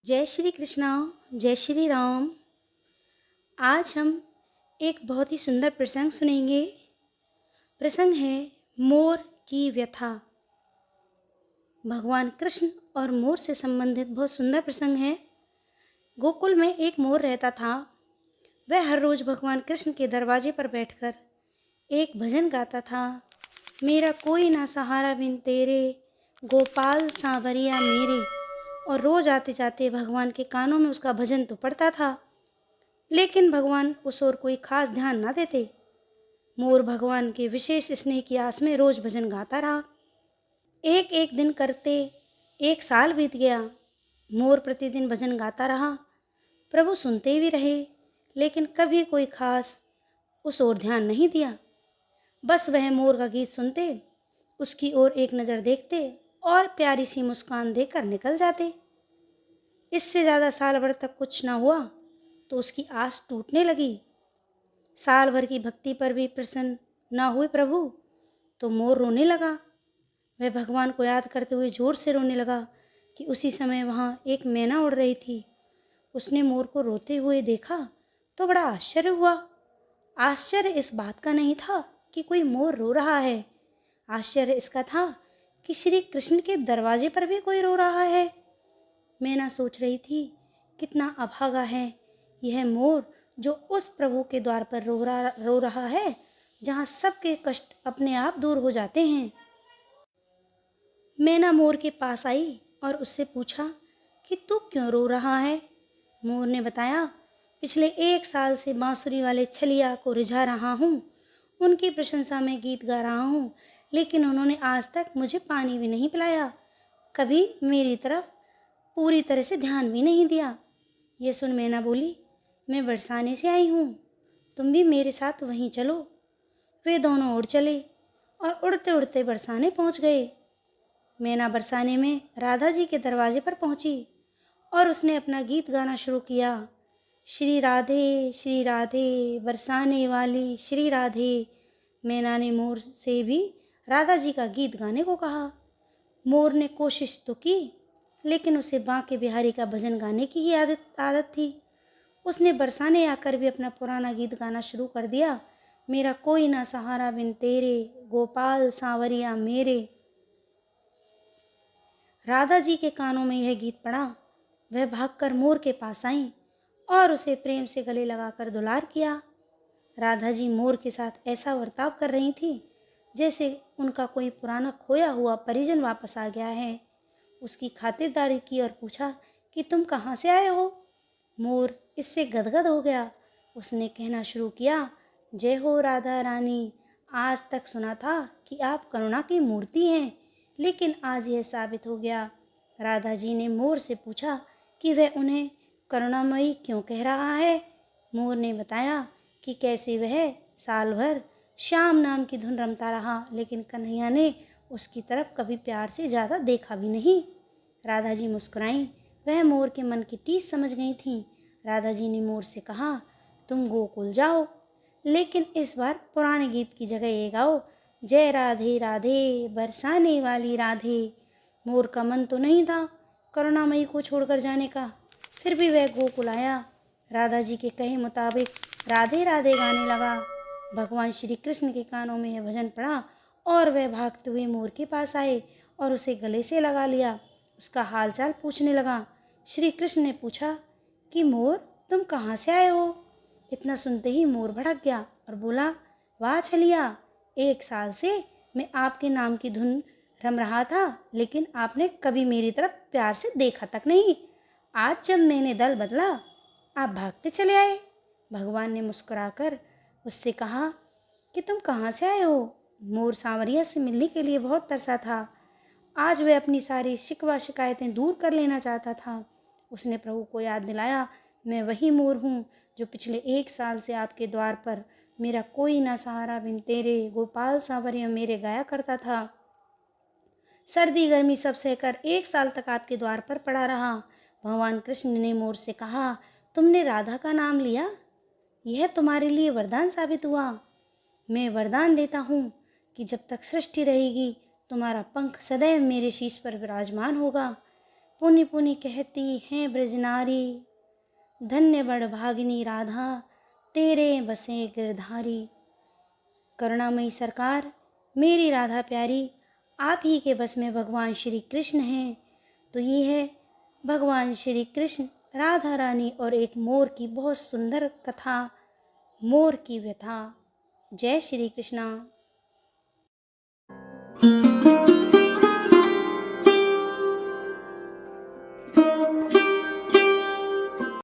जय श्री कृष्णा, जय श्री राम। आज हम एक बहुत ही सुंदर प्रसंग सुनेंगे। प्रसंग है मोर की व्यथा। भगवान कृष्ण और मोर से संबंधित बहुत सुंदर प्रसंग है। गोकुल में एक मोर रहता था। वह हर रोज भगवान कृष्ण के दरवाजे पर बैठकर एक भजन गाता था। मेरा कोई ना सहारा बिन तेरे, गोपाल सांवरिया मेरे। और रोज आते जाते भगवान के कानों में उसका भजन तो पड़ता था, लेकिन भगवान उस ओर कोई खास ध्यान ना देते। मोर भगवान के विशेष स्नेह की आस में रोज भजन गाता रहा। एक एक दिन करते 1 साल बीत गया। मोर प्रतिदिन भजन गाता रहा। प्रभु सुनते भी रहे, लेकिन कभी कोई खास उस ओर ध्यान नहीं दिया। बस वह मोर का गीत सुनते, उसकी ओर एक नज़र देखते और प्यारी सी मुस्कान देकर निकल जाते। इससे ज़्यादा साल भर तक कुछ ना हुआ तो उसकी आस टूटने लगी। साल भर की भक्ति पर भी प्रसन्न ना हुए प्रभु, तो मोर रोने लगा। वह भगवान को याद करते हुए जोर से रोने लगा कि उसी समय वहाँ एक मैना उड़ रही थी। उसने मोर को रोते हुए देखा तो बड़ा आश्चर्य हुआ। आश्चर्य इस बात का नहीं था कि कोई मोर रो रहा है, आश्चर्य इसका था कि श्री कृष्ण के दरवाजे पर भी कोई रो रहा है। मैना सोच रही थी, कितना अभागा है यह मोर जो उस प्रभु के द्वार पर रो रहा है जहाँ सबके कष्ट अपने आप दूर हो जाते हैं। मैना मोर के पास आई और उससे पूछा कि तू क्यों रो रहा है। मोर ने बताया, पिछले 1 साल से बांसुरी वाले छलिया को रिझा रहा हूँ, उनकी प्रशंसा में गीत गा रहा हूँ, लेकिन उन्होंने आज तक मुझे पानी भी नहीं पिलाया, कभी मेरी तरफ पूरी तरह से ध्यान भी नहीं दिया। ये सुन मैना बोली, मैं बरसाने से आई हूँ, तुम भी मेरे साथ वहीं चलो। वे दोनों उड़ चले और उड़ते उड़ते बरसाने पहुँच गए। मैना बरसाने में राधा जी के दरवाजे पर पहुँची और उसने अपना गीत गाना शुरू किया। श्री राधे बरसाने वाली श्री राधे। मैना ने मोर से भी राधा जी का गीत गाने को कहा। मोर ने कोशिश तो की, लेकिन उसे बांके बिहारी का भजन गाने की ही आदत थी। उसने बरसाने आकर भी अपना पुराना गीत गाना शुरू कर दिया। मेरा कोई ना सहारा बिन तेरे, गोपाल सांवरिया मेरे। राधा जी के कानों में यह गीत पड़ा। वह भागकर मोर के पास आई और उसे प्रेम से गले लगाकर दुलार किया। राधा जी मोर के साथ ऐसा बर्ताव कर रही थी जैसे उनका कोई पुराना खोया हुआ परिजन वापस आ गया है। उसकी खातिरदारी की और पूछा कि तुम कहाँ से आए हो। मोर इससे गदगद हो गया। उसने कहना शुरू किया, जय हो राधा रानी, आज तक सुना था कि आप करुणा की मूर्ति हैं, लेकिन आज यह साबित हो गया। राधा जी ने मोर से पूछा कि वह उन्हें करुणामयी क्यों कह रहा है। मोर ने बताया कि कैसे वह साल भर श्याम नाम की धुन रमता रहा, लेकिन कन्हैया ने उसकी तरफ कभी प्यार से ज़्यादा देखा भी नहीं। राधा जी मुस्कुराईं। वह मोर के मन की टीस समझ गई थीं। राधा जी ने मोर से कहा, तुम गोकुल जाओ, लेकिन इस बार पुराने गीत की जगह ये गाओ, जय राधे राधे बरसाने वाली राधे। मोर का मन तो नहीं था करुणामयी को छोड़कर जाने का, फिर भी वह गोकुल आया। राधा जी के कहे मुताबिक राधे राधे गाने लगा। भगवान श्री कृष्ण के कानों में यह भजन पड़ा और वह भागते हुए मोर के पास आए और उसे गले से लगा लिया। उसका हालचाल पूछने लगा। श्री कृष्ण ने पूछा कि मोर, तुम कहाँ से आए हो। इतना सुनते ही मोर भड़क गया और बोला, वाह छलिया, 1 साल से मैं आपके नाम की धुन रम रहा था, लेकिन आपने कभी मेरी तरफ प्यार से देखा तक नहीं। आज जब मैंने दल बदला, आप भागते चले आए। भगवान ने मुस्कुराकर उससे कहा कि तुम कहाँ से आए हो। मोर सांवरिया से मिलने के लिए बहुत तरसा था। आज वह अपनी सारी शिकवा शिकायतें दूर कर लेना चाहता था। उसने प्रभु को याद दिलाया, मैं वही मोर हूँ जो पिछले 1 साल से आपके द्वार पर मेरा कोई ना सहारा बिन तेरे, गोपाल सांवरिया मेरे गाया करता था। सर्दी गर्मी सब सहकर 1 साल तक आपके द्वार पर पड़ा रहा। भगवान कृष्ण ने मोर से कहा, तुमने राधा का नाम लिया, यह तुम्हारे लिए वरदान साबित हुआ। मैं वरदान देता हूँ कि जब तक सृष्टि रहेगी तुम्हारा पंख सदैव मेरे शीश पर विराजमान होगा। पुनि पुनि कहती हैं ब्रजनारी, धन्य बड़भागिनी राधा तेरे बसे गिरधारी। करुणामयी सरकार, मेरी राधा प्यारी आप ही के बस में भगवान श्री कृष्ण हैं। तो ये है भगवान श्री कृष्ण, राधा रानी और एक मोर की बहुत सुंदर कथा, मोर की व्यथा। जय श्री कृष्णा।